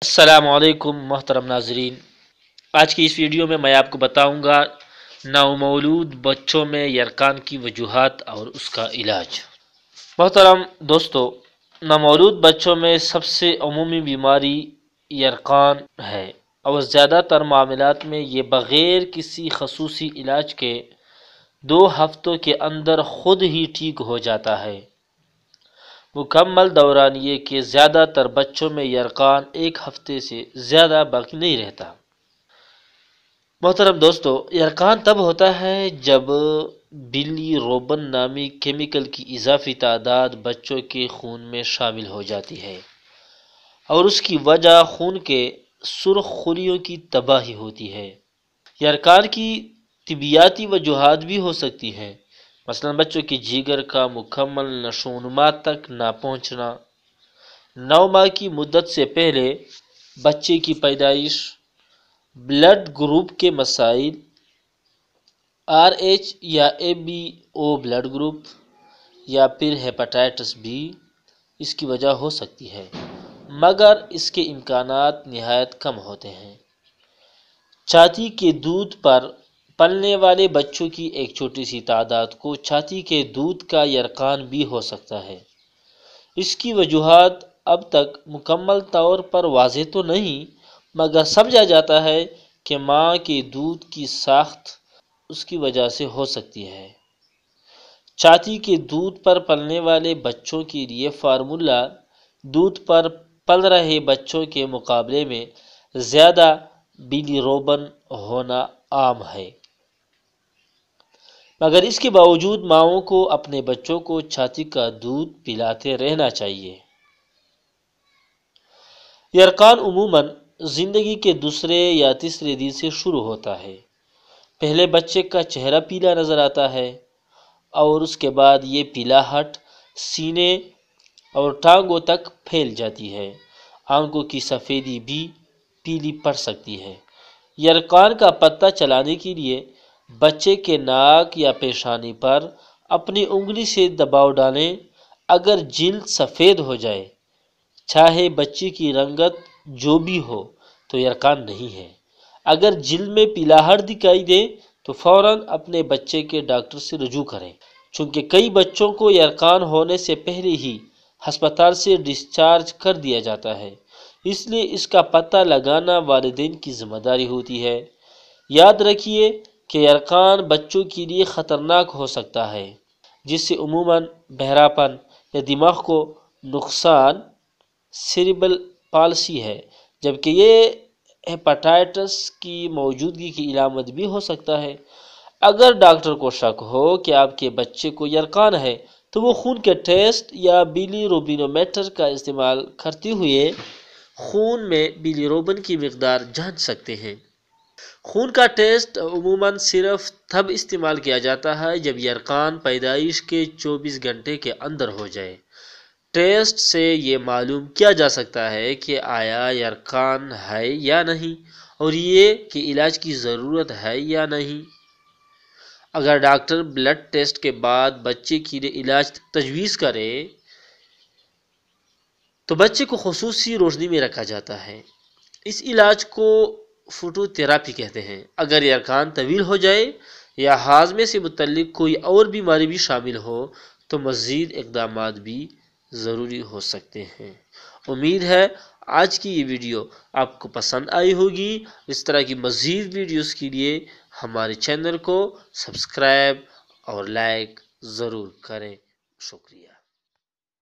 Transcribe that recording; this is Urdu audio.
السلام علیکم محترم ناظرین، آج کی اس ویڈیو میں آپ کو بتاؤں گا نومولود بچوں میں یرقان کی وجوہات اور اس کا علاج۔ محترم دوستو، نومولود بچوں میں سب سے عمومی بیماری یرقان ہے اور زیادہ تر معاملات میں یہ بغیر کسی خصوصی علاج کے 2 ہفتوں کے اندر خود ہی ٹھیک ہو جاتا ہے۔ مکمل دوران یہ کہ زیادہ تر بچوں میں یرقان 1 ہفتے سے زیادہ باقی نہیں رہتا۔ محترم دوستو، یرقان تب ہوتا ہے جب بلی روبن نامی کیمیکل کی اضافی تعداد بچوں کے خون میں شامل ہو جاتی ہے اور اس کی وجہ خون کے سرخ خلیوں کی تباہی ہوتی ہے۔ یرقان کی طبیعیاتی وجوہات بھی ہو سکتی ہیں، مثلا بچوں کے جگر کا مکمل نشوونما تک نہ پہنچنا، 9 ماہ کی مدت سے پہلے بچے کی پیدائش، بلڈ گروپ کے مسائل، RH یا ABO بلڈ گروپ یا پھر ہیپاٹائٹس B اس کی وجہ ہو سکتی ہے، مگر اس کے امکانات نہایت کم ہوتے ہیں۔ چھاتی کے دودھ پر پلنے والے بچوں کی ایک چھوٹی سی تعداد کو چھاتی کے دودھ کا یرقان بھی ہو سکتا ہے۔ اس کی وجوہات اب تک مکمل طور پر واضح تو نہیں، مگر سمجھا جاتا ہے کہ ماں کے دودھ کی ساخت اس کی وجہ سے ہو سکتی ہے۔ چھاتی کے دودھ پر پلنے والے بچوں کے لیے فارمولا دودھ پر پل رہے بچوں کے مقابلے میں زیادہ بلی روبن ہونا عام ہے، مگر اس کے باوجود ماؤں کو اپنے بچوں کو چھاتی کا دودھ پلاتے رہنا چاہیے۔ یرقان عموماً زندگی کے دوسرے یا تیسرے دن سے شروع ہوتا ہے۔ پہلے بچے کا چہرہ پیلا نظر آتا ہے اور اس کے بعد یہ پیلاہٹ سینے اور ٹانگوں تک پھیل جاتی ہے۔ آنکھوں کی سفیدی بھی پیلی پڑ سکتی ہے۔ یرقان کا پتہ چلانے کے لیے بچے کے ناک یا پیشانی پر اپنی انگلی سے دباؤ ڈالیں۔ اگر جلد سفید ہو جائے، چاہے بچے کی رنگت جو بھی ہو، تو یرقان نہیں ہے۔ اگر جلد میں پیلاہٹ دکھائی دے تو فوراً اپنے بچے کے ڈاکٹر سے رجوع کریں، چونکہ کئی بچوں کو یرقان ہونے سے پہلے ہی ہسپتال سے ڈسچارج کر دیا جاتا ہے، اس لیے اس کا پتہ لگانا والدین کی ذمہ داری ہوتی ہے۔ یاد رکھیے کہ یرقان بچوں کے لیے خطرناک ہو سکتا ہے، جس سے عموماً بہراپن یا دماغ کو نقصان سیریبل پالسی ہے، جبکہ یہ ہیپاٹائٹس کی موجودگی کی علامت بھی ہو سکتا ہے۔ اگر ڈاکٹر کو شک ہو کہ آپ کے بچے کو یرقان ہے تو وہ خون کے ٹیسٹ یا بیلی روبینومیٹر کا استعمال کرتے ہوئے خون میں بیلی روبن کی مقدار جان سکتے ہیں۔ خون کا ٹیسٹ عموماً صرف تب استعمال کیا جاتا ہے جب یرقان پیدائش کے 24 گھنٹے کے اندر ہو جائے۔ ٹیسٹ سے یہ معلوم کیا جا سکتا ہے کہ آیا یرقان ہے یا نہیں، اور یہ کہ علاج کی ضرورت ہے یا نہیں۔ اگر ڈاکٹر بلڈ ٹیسٹ کے بعد بچے کے لیے علاج تجویز کرے تو بچے کو خصوصی روشنی میں رکھا جاتا ہے۔ اس علاج کو فوٹو تھراپی کہتے ہیں۔ اگر یرقان طویل ہو جائے یا ہاضمے سے متعلق کوئی اور بیماری بھی شامل ہو تو مزید اقدامات بھی ضروری ہو سکتے ہیں۔ امید ہے آج کی یہ ویڈیو آپ کو پسند آئی ہوگی۔ اس طرح کی مزید ویڈیوز کے لیے ہمارے چینل کو سبسکرائب اور لائک ضرور کریں۔ شکریہ۔